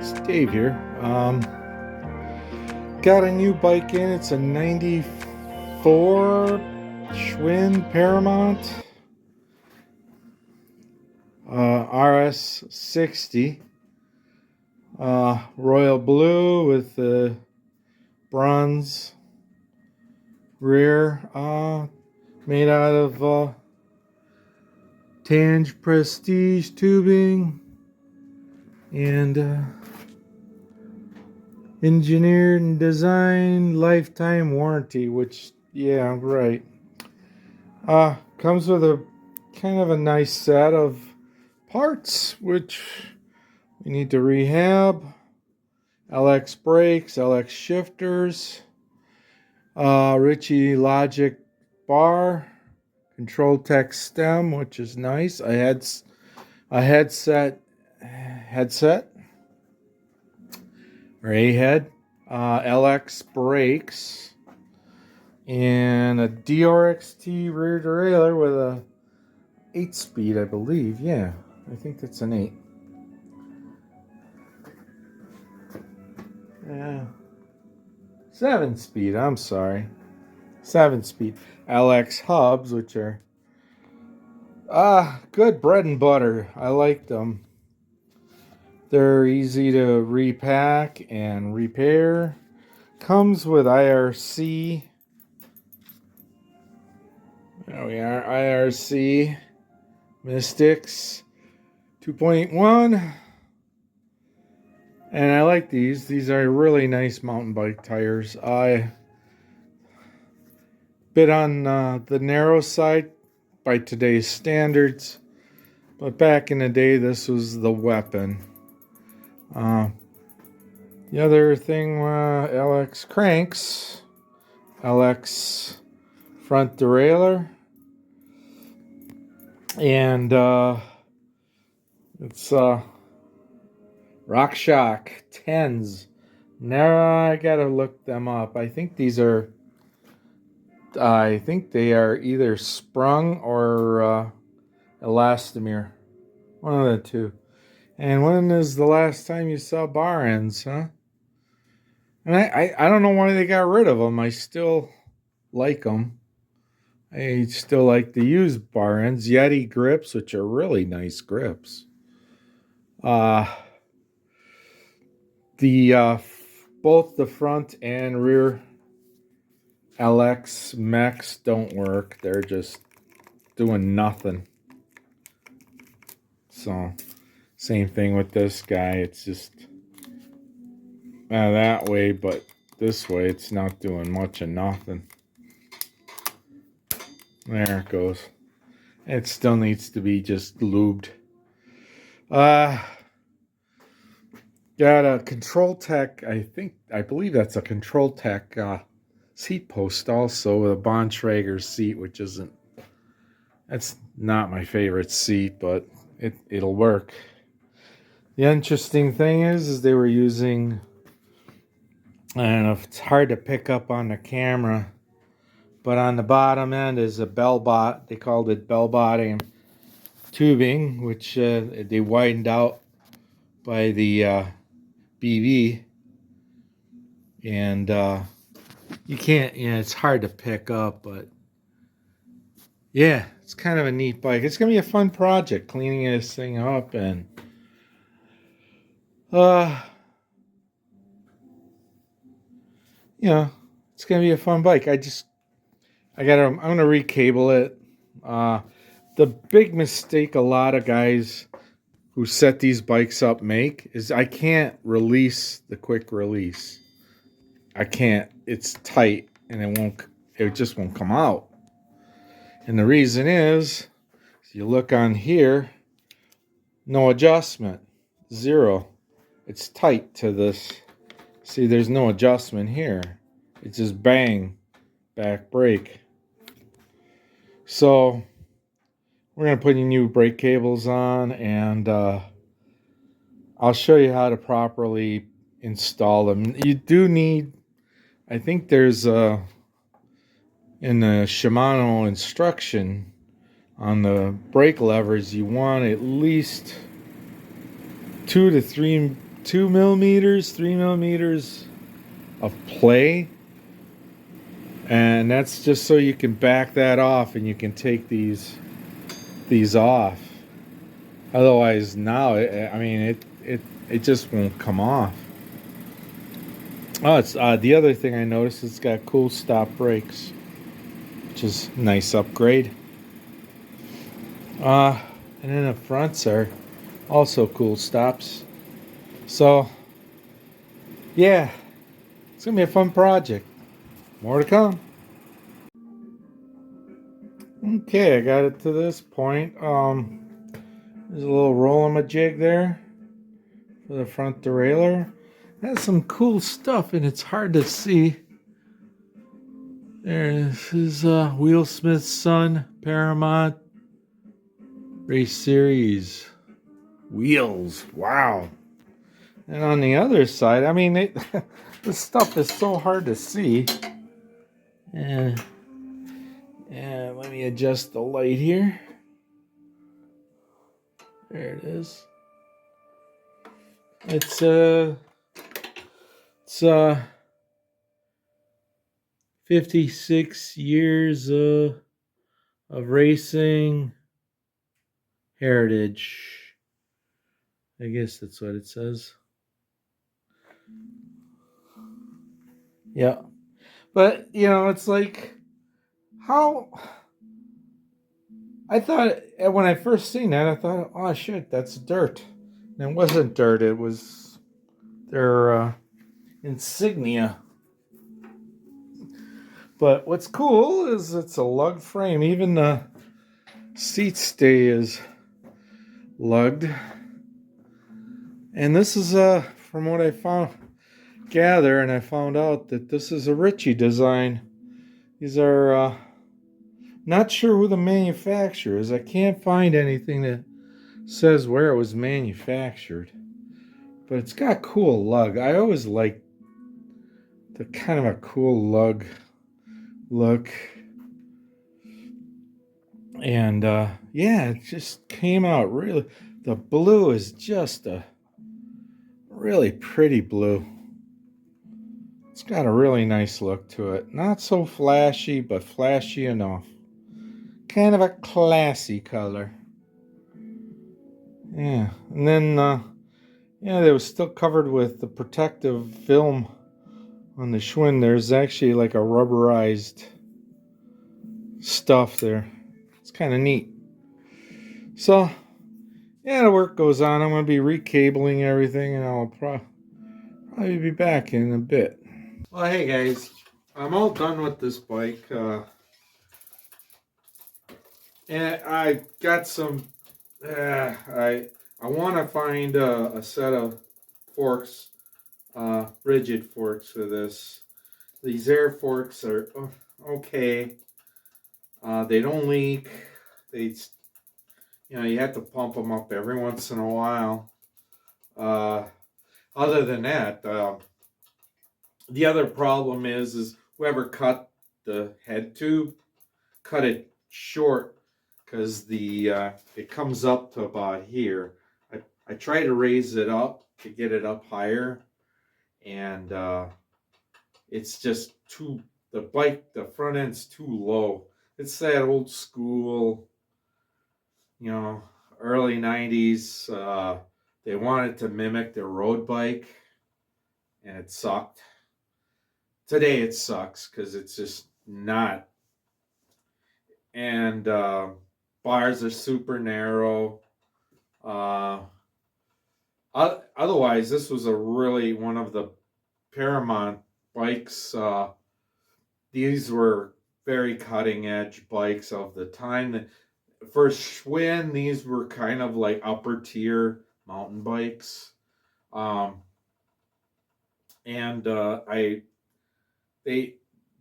It's Dave here. Got a new bike in. It's a 94 Schwinn Paramount RS 60. Royal blue with the bronze rear. Made out of Tange Prestige tubing and engineered and designed lifetime warranty, which, yeah, right. Comes with a kind of a nice set of parts, which we need to rehab. LX brakes, LX shifters, Ritchie Logic bar, Control Tech stem, which is nice. I had a headset or a head, LX brakes, and a DRXT rear derailleur with a 8-speed, I believe. Yeah, I think that's an 8. Yeah, 7-speed. I'm sorry, 7-speed. LX hubs, which are good bread and butter. I like them. They're easy to repack and repair. Comes with IRC. There we are, IRC Mystics 2.1. And I like these. These are really nice mountain bike tires. I bit on the narrow side by today's standards, but back in the day, this was the weapon. The other thing, LX cranks, LX front derailleur, and it's RockShox 10s. Now I gotta look them up. I think they are either sprung or elastomer. One of the two. And when is the last time you saw bar ends, huh? And I don't know why they got rid of them. I still like them. I still like the used bar ends. Yeti grips, which are really nice grips. Both the front and rear LX mechs don't work. They're just doing nothing. So, same thing with this guy. It's just that way, but this way it's not doing much of nothing. There it goes. It still needs to be just lubed. Got a Control Tech. I believe that's a Control Tech seat post also, with a Bontrager seat, which that's not my favorite seat, but it'll work. The interesting thing is they were using, I don't know if it's hard to pick up on the camera, but on the bottom end is a they called it bell bottom tubing, which they widened out by the BV, and you can't, it's hard to pick up, but yeah, it's kind of a neat bike. It's gonna be a fun project cleaning this thing up, and it's gonna be a fun bike. I'm gonna recable it. The big mistake a lot of guys who set these bikes up make is I can't release the quick release. I can't. It's tight and it just won't come out. And the reason is, if you look on here, no adjustment, 0. It's tight to this. See, there's no adjustment here. It's just bang, back brake. So we're going to put new brake cables on, and I'll show you how to properly install them. You do need, I think there's in the Shimano instruction on the brake levers, you want at least 2 to 3 2 millimeters, 3 millimeters of play, and that's just so you can back that off and you can take these off. Otherwise, now it just won't come off. Oh, it's the other thing I noticed. It's got cool stop brakes, which is a nice upgrade. And then the fronts are also cool stops. So, yeah, it's gonna be a fun project. More to come. Okay, I got it to this point. There's a little roll-a-ma-jig there for the front derailleur. That's some cool stuff, and it's hard to see. This is Wheelsmith's Son Paramount Race Series wheels. Wow. And on the other side, I mean, this stuff is so hard to see. And let me adjust the light here. There it is. It's 56 years of racing heritage. I guess that's what it says. Yeah. But, it's like, how... I thought, when I first seen that, I thought, oh shit, that's dirt. And it wasn't dirt, it was their insignia. But what's cool is it's a lug frame. Even the seat stay is lugged. And this is, from what I gather, and I found out that this is a Ritchie design. These are, not sure who the manufacturer is. I can't find anything that says where it was manufactured. But it's got cool lug. I always like the kind of a cool lug look. And yeah, it just came out really. The blue is just a really pretty blue. It's got a really nice look to it. Not so flashy, but flashy enough. Kind of a classy color. Yeah, and then yeah, they was still covered with the protective film on the Schwinn. There's actually like a rubberized stuff there. It's kind of neat. So, yeah, the work goes on. I'm going to be recabling everything, and I'll probably be back in a bit. Well, hey guys, I'm all done with this bike. And I got some, I want to find a set of forks, rigid forks for this. These air forks are okay. They don't leak. They, you have to pump them up every once in a while. Other than that, the other problem is whoever cut the head tube, cut it short, because it comes up to about here. I try to raise it up to get it up higher, and it's just the front end's too low. It's that old school, early 90s. They wanted to mimic their road bike, and it sucked. Today it sucks because it's just not. And bars are super narrow. Otherwise, this was one of the Paramount bikes. These were very cutting edge bikes of the time. For Schwinn, these were kind of like upper tier mountain bikes.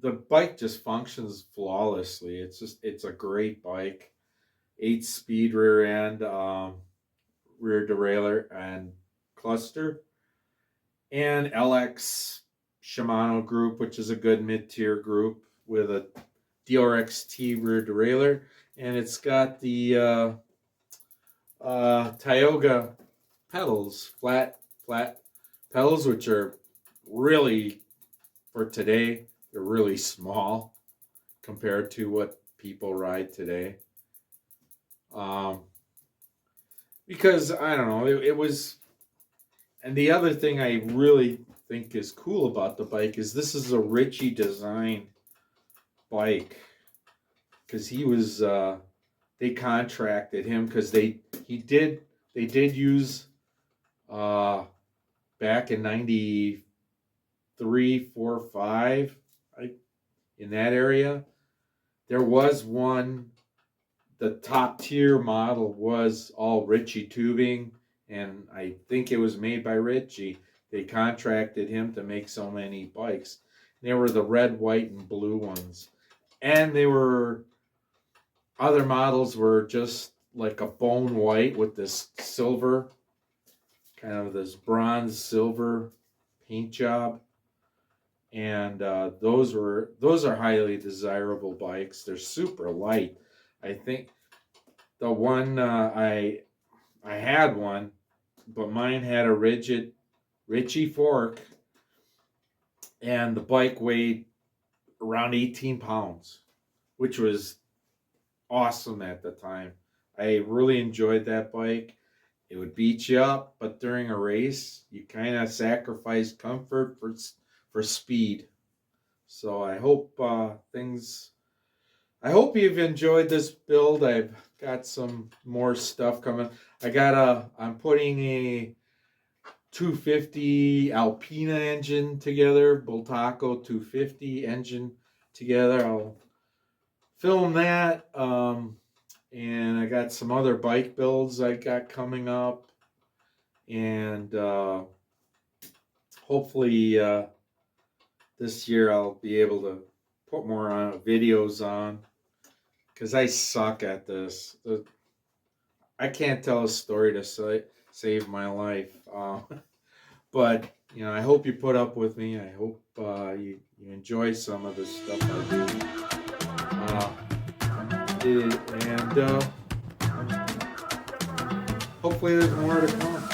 The bike just functions flawlessly. It's a great bike. 8-speed rear end, rear derailleur and cluster, and LX Shimano group, which is a good mid-tier group with a DRX-T rear derailleur, and it's got the Tioga pedals, flat pedals, which are really, for today, they're really small compared to what people ride today. Um, because I don't know, it was. And the other thing I really think is cool about the bike is this is a Ritchie designed bike, because he was they contracted him because they did use uh back in 93, 4, 5, in that area. There was one, the top tier model was all Ritchie tubing, and I think it was made by Ritchie. They contracted him to make so many bikes. They were the red, white, and blue ones. And they were, other models were just like a bone white with this silver, kind of this bronze silver paint job. And those are highly desirable bikes. They're super light. I think the one I had one, but mine had a rigid Ritchie fork, and the bike weighed around 18 pounds, which was awesome at the time. I really enjoyed that bike. It would beat you up, but during a race, you kind of sacrifice comfort for speed. So I hope I hope you've enjoyed this build. I've got some more stuff coming. I'm putting a 250 Alpina engine together, Bultaco 250 engine together. I'll film that. And I got some other bike builds I got coming up. And hopefully this year I'll be able to put more videos on, because I suck at this. I can't tell a story to save my life. But I hope you put up with me. I hope you enjoy some of the stuff I do. And hopefully there's more to come.